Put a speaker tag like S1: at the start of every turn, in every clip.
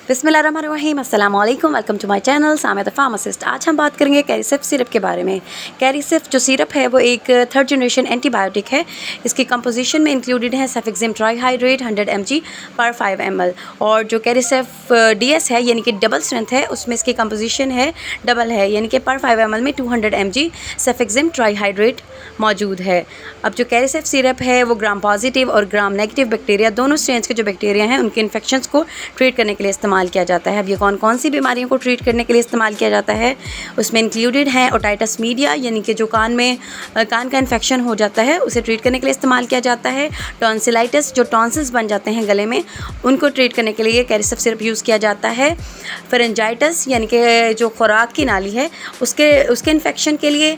S1: बिस्मिल्लाहिर्रहमानिर्रहीम, अस्सलाम वालेकुम, welcome to my channel Samia the pharmacist. आज हम बात करेंगे कैरिसेप सिरप के बारे में। कैरिसेप जो सिरप है वो एक थर्ड जनरेशन एंटीबायोटिक है। इसकी कंपोजिशन में इंक्लूडेड है सेफेक्सिम ट्राईहाइड्रेट 100 mg पर 5 ml, और जो कैरिसेप DS है यानी कि डबल स्ट्रेंथ है, उसमें इसकी कंपोजिशन है डबल है, यानी कि पर 5 ml में 200 mg सेफेक्सिम ट्राईहाइड्रेट मौजूद है। अब जो कैरिसेप सिरप है वो ग्राम पॉजिटिव और ग्राम नेगेटिव बैक्टीरिया, दोनों स्ट्रेंस के जो बैक्टीरिया हैं उनके इन्फेक्शंस को ट्रीट करने के लिए इस्तेमाल किया जाता है। अब ये कौन कौन सी बीमारियों को ट्रीट करने के लिए इस्तेमाल किया जाता है, उसमें इंक्लूडेड है ओटाइटिस मीडिया, यानी कि जो कान का इन्फेक्शन हो जाता है उसे ट्रीट करने के लिए इस्तेमाल किया जाता है। टॉन्सिलाइटिस, जो टॉन्सिल्स बन जाते हैं गले में, उनको ट्रीट करने के लिए कैरिसेप सिरप यूज़ किया जाता है। फेरेंजाइटिस यानी कि जो खुराक की नाली है उसके इन्फेक्शन के लिए।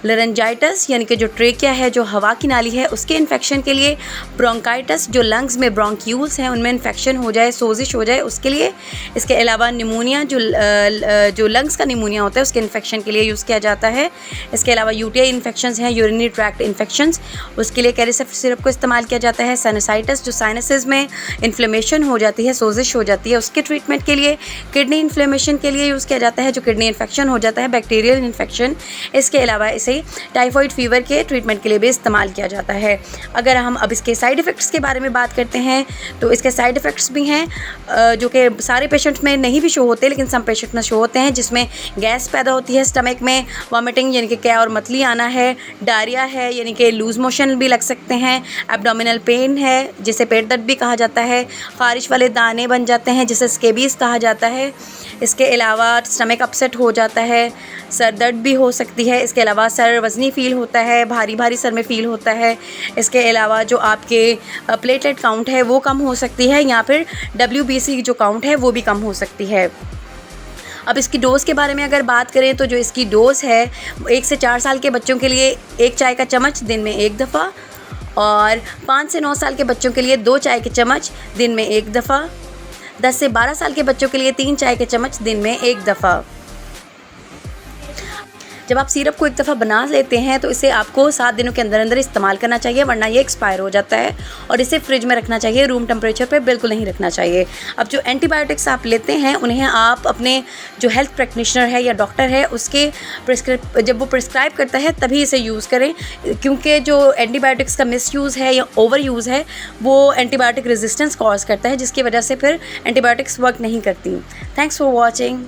S1: लरेंजाइटिस यानी कि जो ट्रेकिया है, जो हवा की नाली है, उसके इन्फेक्शन के लिए। ब्रोंकाइटिस, जो लंग्स में ब्रोंक्यूल्स हैं उनमें इन्फेक्शन हो जाए, सोजिश हो जाए, उसके लिए। इसके अलावा निमोनिया, जो लंग्स का निमोनिया होता है उसके इन्फेक्शन के लिए यूज़ किया जाता है। इसके अलावा यूटीआई इन्फेक्शंस हैं, यूरिनरी ट्रैक्ट इन्फेक्शंस, उसके लिए कैरिसेप सिरप को इस्तेमाल किया जाता है। साइनसाइटिस, जो साइनसेस में इन्फ्लेमेशन हो जाती है, सोजिश हो जाती है, उसके ट्रीटमेंट के लिए। किडनी इन्फ्लेमेशन के लिए यूज़ किया जाता है, जो किडनी इन्फेक्शन हो जाता है, बैक्टीरियल इन्फेक्शन। इसके अलावा इसे टाइफॉइड फीवर के ट्रीटमेंट के लिए भी इस्तेमाल किया जाता है। अगर हम अब इसके साइड इफ़ेक्ट्स के बारे में बात करते हैं तो इसके साइड इफ़ेक्ट्स भी हैं जो कि सारे पेशेंट्स में नहीं भी शो होते, लेकिन सम पेशेंट में शो होते हैं, जिसमें गैस पैदा होती है स्टमक में, वॉमिटिंग यानी कि क्या और मतली आना है, डायरिया है यानी कि लूज़ मोशन भी लग सकते हैं, एब्डोमिनल पेन है जिसे पेट दर्द भी कहा जाता है, ख़ारिश वाले दाने बन जाते हैं जिसे स्केबीज़ कहा जाता है। इसके अलावा स्टमक अपसेट हो जाता है, सर दर्द भी हो सकती है। इसके अलावा सर वज़नी फ़ील होता है, भारी भारी सर में फ़ील होता है। इसके अलावा जो आपके प्लेटलेट काउंट है वो कम हो सकती है, या फिर WBC जो काउंट है वो भी कम हो सकती है। अब इसकी डोज़ के बारे में अगर बात करें तो जो इसकी डोज़ है 1 से 4 साल के बच्चों के लिए 1 चाय का चम्मच दिन में 1 दफ़ा, और 5 से 9 साल के बच्चों के लिए 2 चाय के चम्मच दिन में 1 दफ़ा, 10 से 12 साल के बच्चों के लिए 3 चाय के चम्मच दिन में 1 दफ़ा। जब आप सिरप को एक दफ़ा बना लेते हैं तो इसे आपको 7 दिनों के अंदर अंदर इस्तेमाल करना चाहिए, वरना ये एक्सपायर हो जाता है, और इसे फ्रिज में रखना चाहिए, रूम टेम्परेचर पे बिल्कुल नहीं रखना चाहिए। अब जो एंटीबायोटिक्स आप लेते हैं उन्हें आप अपने जो हेल्थ प्रैक्टिशनर है या डॉक्टर है उसके जब वो प्रिस्क्राइब करता है तभी इसे यूज़ करें, क्योंकि जो एंटीबायोटिक्स का मिसयूज़ है या ओवर यूज़ है वो एंटीबायोटिक रेजिस्टेंस कॉज करता है, जिसकी वजह से फिर एंटीबायोटिक्स वर्क नहीं करती। Thanks for watching.